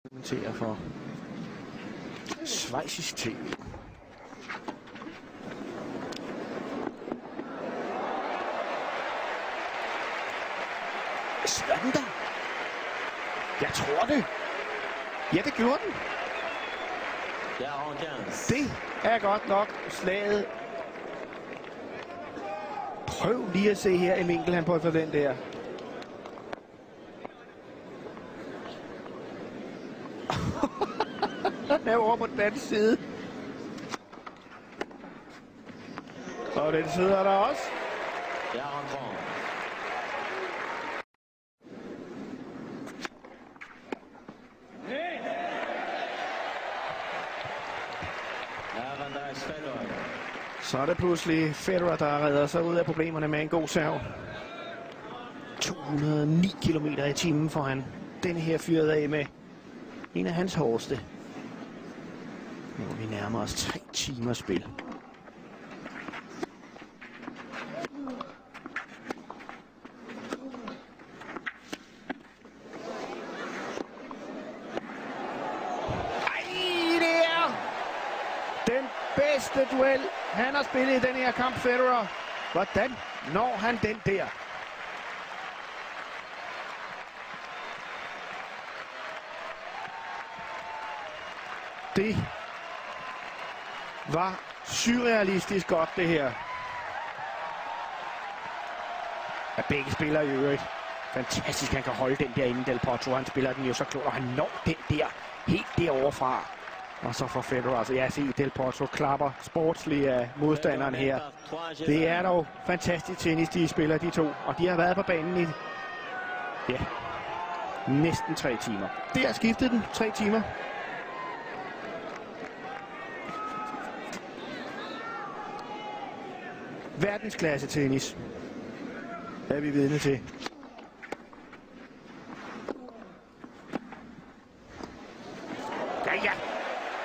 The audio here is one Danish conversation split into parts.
kommenterer for Schweizisk TV. Svær den der? Jeg tror det. Ja, det gjorde den. Det er godt nok slaget. Prøv lige at se her i vinkel, han på for den der. Han er over på den anden side. Og den sidder der også. Så er det pludselig Federer, der redder sig ud af problemerne med en god serv. 209 km i timen får han denne her fyret af med en af hans hårdeste. Nu er vi nærmer os 3 timer spil. Den bedste duel, han har spillet i den her kamp, Federer. Hvordan når han den der? Det var surrealistisk godt, det her. At begge spillere i øvrigt. Fantastisk, han kan holde den der inden Del Potro. Han spiller den jo så klogt, og han når den der helt derovre fra. Og så får Federer, altså jeg ser Del Potro klapper sportsligt af modstanderen her. Det er dog fantastisk tennis, de spiller, de to. Og de har været på banen i, ja, næsten 3 timer. Der skiftede den 3 timer. Verdensklasse tennis er vi vidne til. Ja.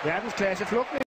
Verdensklasse flugtning.